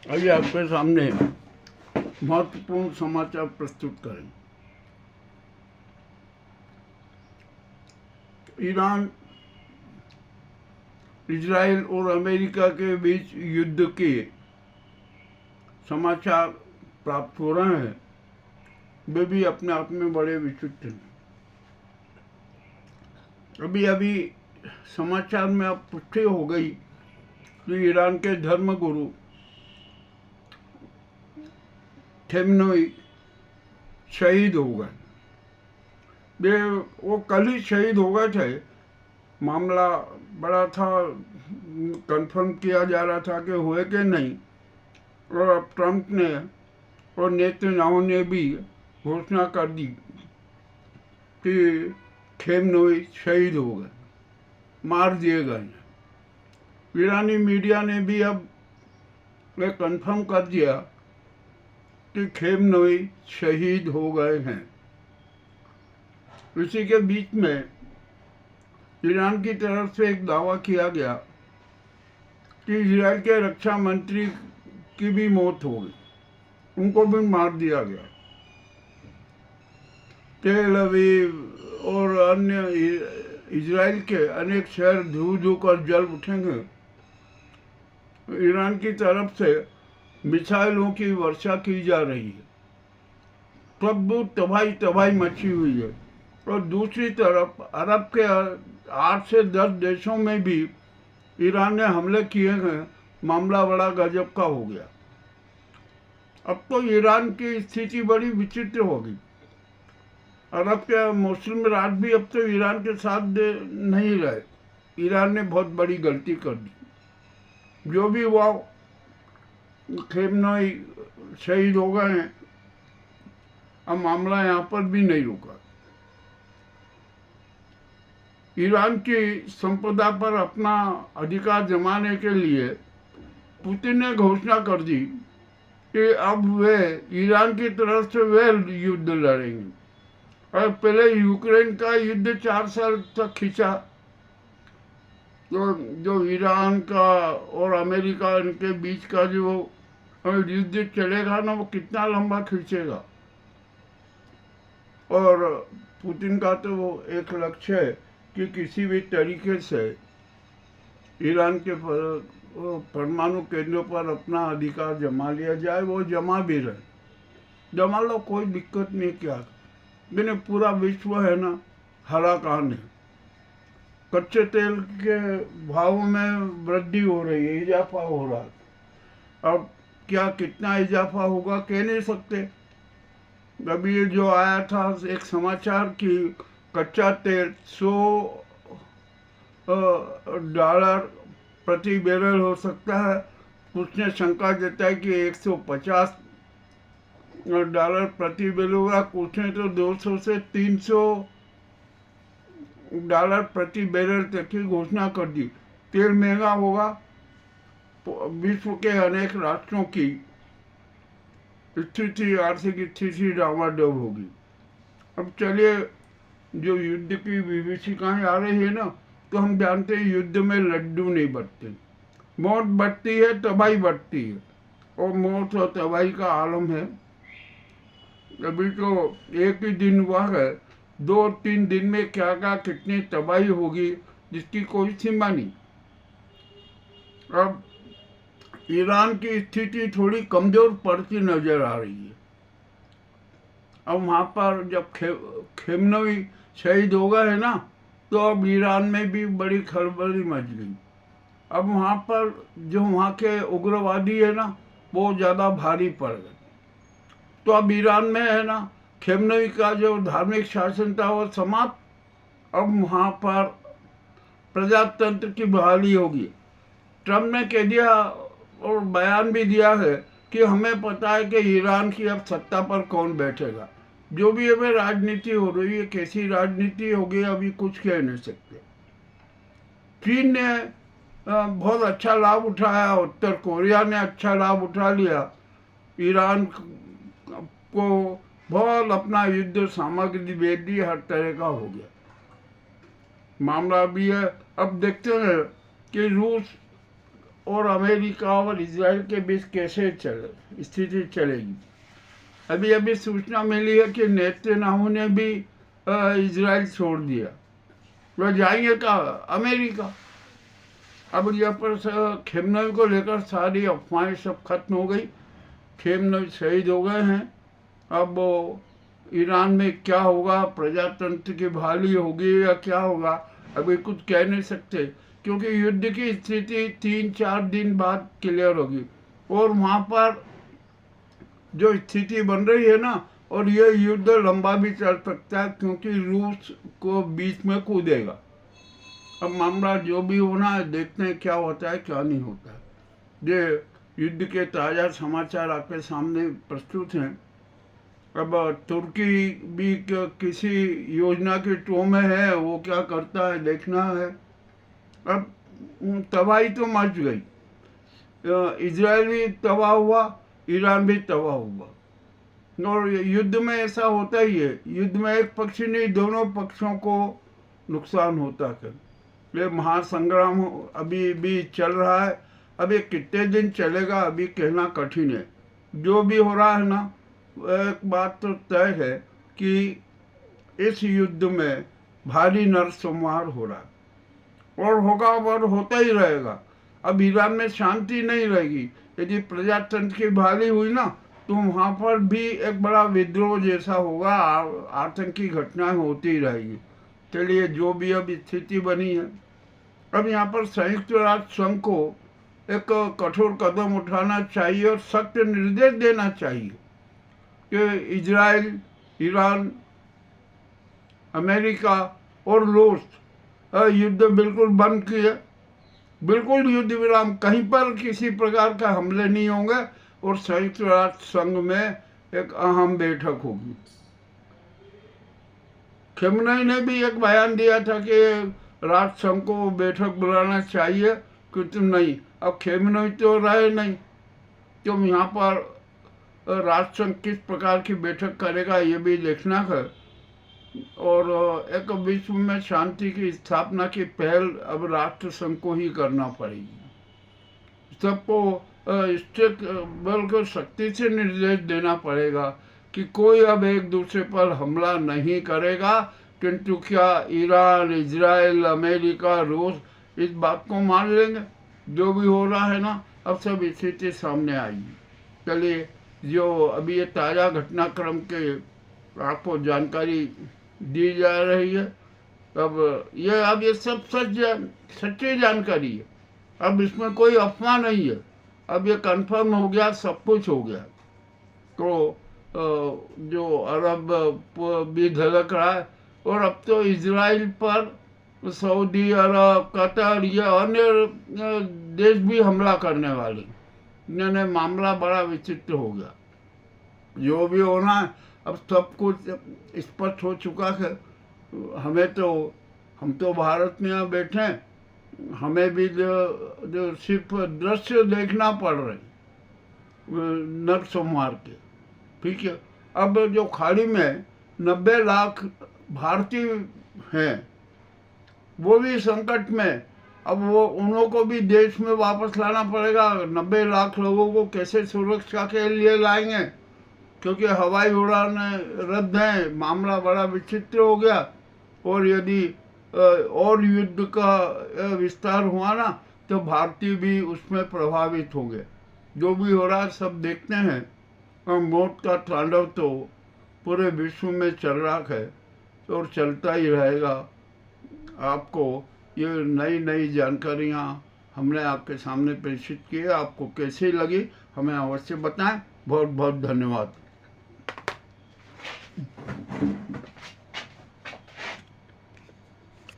आइए आपके सामने महत्वपूर्ण समाचार प्रस्तुत करें। ईरान, इजराइल और अमेरिका के बीच युद्ध के समाचार प्राप्त हो रहे हैं। वे भी अपने आप में बड़े विचित्र हैं। अभी अभी समाचार में अब पुष्टि हो गई कि ईरान के धर्मगुरु खेमनोई शहीद हो गए। वो कल ही शहीद हो गए थे। मामला बड़ा था, कंफर्म किया जा रहा था कि हुए कि नहीं। और अब ट्रंप ने और नेतन्याहू ने भी घोषणा कर दी कि खेमनोई शहीद हो गए, मार दिए गए। ईरानी मीडिया ने भी अब ये कंफर्म कर दिया कि खेमनोई शहीद हो गए हैं। इसी के बीच में ईरान की तरफ से एक दावा किया गया कि इजराइल के रक्षा मंत्री की भी मौत हो गई, उनको भी मार दिया गया। तेल अवीव और अन्य इजराइल के अनेक शहर धू धू कर जल उठेंगे। ईरान की तरफ से मिसाइलों की वर्षा की जा रही है, तब तबाही मची हुई है। और दूसरी तरफ अरब के 8 से 10 देशों में भी ईरान ने हमले किए हैं। मामला बड़ा गजब का हो गया। अब तो ईरान की स्थिति बड़ी विचित्र होगी। अरब के मुस्लिम राज भी अब तो ईरान के साथ नहीं रहे। ईरान ने बहुत बड़ी गलती कर दी। जो भी हुआ, खेमनोई शहीद हो गए हैं। अब मामला यहाँ पर भी नहीं रुका। ईरान की संपदा पर अपना अधिकार जमाने के लिए पुतिन ने घोषणा कर दी कि अब वे ईरान की तरफ से वे युद्ध लड़ेंगे। और पहले यूक्रेन का युद्ध 4 साल तक खींचा, तो जो ईरान का और अमेरिका इनके बीच का जो युद्ध चलेगा ना, वो कितना लंबा खींचेगा। और पुतिन का तो वो एक लक्ष्य है कि किसी भी तरीके से ईरान के परमाणु केंद्रों पर अपना अधिकार जमा लिया जाए। वो जमा भी रहे, जमा लो, कोई दिक्कत नहीं। क्या लेकिन पूरा विश्व है ना हलाकान है। कच्चे तेल के भाव में वृद्धि हो रही है, इजाफा हो रहा है। अब क्या कितना इजाफा होगा कह नहीं सकते। अभी ये जो आया था एक समाचार कि कच्चा तेल $100 प्रति बैरल हो सकता है। उसने शंका जताई कि $150 प्रति बैरल होगा। कुछ ने तो 200 से $300 प्रति बैरल तक की घोषणा कर दी। तेल महंगा होगा, विश्व के अनेक राष्ट्रों की स्थिति, आर्थिक स्थिति डामाडोल होगी। अब चलिए, जो युद्ध की विभीषिकाएं आ रही है ना, तो हम जानते हैं युद्ध में लड्डू नहीं बढ़ते। मौत बढ़ती है, तबाही बढ़ती है, और मौत और तबाही का आलम है। अभी तो एक ही दिन हुआ है, 2-3 दिन में क्या क्या कितनी तबाही होगी जिसकी कोई सीमा नहीं। अब ईरान की स्थिति थोड़ी कमजोर पड़ती नजर आ रही है। अब वहाँ पर जब खेमनोई शहीद हो गए है ना, तो अब ईरान में भी बड़ी खलबली मच गई। अब वहाँ पर जो वहाँ के उग्रवादी है ना, वो ज़्यादा भारी पड़ गए। तो अब ईरान में है ना, खेमनोई का जो धार्मिक शासन था वो समाप्त। अब वहाँ पर प्रजातंत्र की बहाली होगी। ट्रंप ने कह दिया और बयान भी दिया है कि हमें पता है कि ईरान की अब सत्ता पर कौन बैठेगा। जो भी हमें राजनीति हो रही है, कैसी राजनीति होगी अभी कुछ कह नहीं सकते। चीन ने बहुत अच्छा लाभ उठाया, उत्तर कोरिया ने अच्छा लाभ उठा लिया। ईरान को बहुत अपना युद्ध सामग्री भेज दी, हर तरह का हो गया। मामला भी है। अब देखते हैं कि रूस और अमेरिका और इजराइल के बीच कैसे स्थिति चलेगी। अभी अभी सूचना मिली है कि नेतन्याहू ने भी इजराइल छोड़ दिया, वह जाएंगे कहाँ, अमेरिका। अब यहाँ पर खेमनवी को लेकर सारी अफवाहें सब खत्म हो गई। खेमनवी शहीद हो गए हैं। अब ईरान में क्या होगा, प्रजातंत्र की बहाली होगी या क्या होगा, अभी कुछ कह नहीं सकते, क्योंकि युद्ध की स्थिति 3-4 दिन बाद क्लियर होगी। और वहाँ पर जो स्थिति बन रही है ना, और ये युद्ध लंबा भी चल सकता है, क्योंकि रूस को बीच में कूदेगा। अब मामला जो भी होना है, देखते हैं क्या होता है क्या नहीं होता है। ये युद्ध के ताज़ा समाचार आपके सामने प्रस्तुत हैं। अब तुर्की भी किसी योजना की टो में है, वो क्या करता है देखना है। अब तबाही तो मच गई, इजराइल भी तबाह हुआ, ईरान भी तबाह हुआ। और युद्ध में ऐसा होता ही है, युद्ध में एक पक्ष नहीं, दोनों पक्षों को नुकसान होता है। ये महासंग्राम अभी भी चल रहा है। अब ये कितने दिन चलेगा अभी कहना कठिन है। जो भी हो रहा है ना, एक बात तो तय है कि इस युद्ध में भारी नरसंहार हो रहा है और होगा और होता ही रहेगा। अब ईरान में शांति नहीं रहेगी। यदि प्रजातंत्र की बहाली हुई ना, तो वहाँ पर भी एक बड़ा विद्रोह जैसा होगा, आतंकी घटनाएं होती ही रहेगी। चलिए, जो भी अब स्थिति बनी है, अब यहाँ पर संयुक्त राष्ट्र संघ को एक कठोर कदम उठाना चाहिए और सख्त निर्देश देना चाहिए कि इजराइल, ईरान, अमेरिका और रूस युद्ध बिल्कुल बंद किए, बिल्कुल युद्ध विराम, कहीं पर किसी प्रकार का हमले नहीं होंगे और संयुक्त राष्ट्र संघ में एक अहम बैठक होगी। खेमनई ने भी एक बयान दिया था कि राष्ट्र संघ को बैठक बुलाना चाहिए, कि तुम नहीं। अब खेमनई तो रहे नहीं, तो यहाँ पर राष्ट्र संघ किस प्रकार की बैठक करेगा ये भी देखना है। और एक विश्व में शांति की स्थापना की पहल अब राष्ट्र संघ को ही करना पड़ेगी। सबको स्टेट बल को सख्ती से निर्देश देना पड़ेगा कि कोई अब एक दूसरे पर हमला नहीं करेगा, किंतु क्या ईरान, इजराइल, अमेरिका, रूस इस बात को मान लेंगे। जो भी हो रहा है ना, अब सब स्थिति सामने आएगी। चलिए, जो अभी ये ताज़ा घटनाक्रम के आपको जानकारी दी जा रही है, अब ये सब सच्ची जानकारी है। अब इसमें कोई अफवाह नहीं है, अब ये कंफर्म हो गया, सब कुछ हो गया। तो जो अरब भी धड़क रहा है, और अब तो इजराइल पर सऊदी अरब, कतर, ये अन्य देश भी हमला करने वाले, इन्होंने मामला बड़ा विचित्र हो गया। जो भी होना है, अब सब कुछ स्पष्ट हो चुका है। हम तो भारत में यहाँ बैठे हैं, हमें भी जो सिर्फ दृश्य देखना पड़ रहे नरसंहार के, ठीक है। अब जो खाड़ी में 90 लाख भारतीय हैं, वो भी संकट में। अब वो उन्हों को भी देश में वापस लाना पड़ेगा। 90 लाख लोगों को कैसे सुरक्षा के लिए लाएंगे, क्योंकि हवाई उड़ानें रद्द हैं। मामला बड़ा विचित्र हो गया। और यदि और युद्ध का विस्तार हुआ ना, तो भारतीय भी उसमें प्रभावित होंगे। जो भी हो रहा है सब देखते हैं। और मौत का तांडव तो पूरे विश्व में चल रहा है और चलता ही रहेगा। आपको ये नई नई जानकारियाँ हमने आपके सामने प्रेषित की है। आपको कैसी लगी हमें अवश्य बताएं। बहुत बहुत धन्यवाद।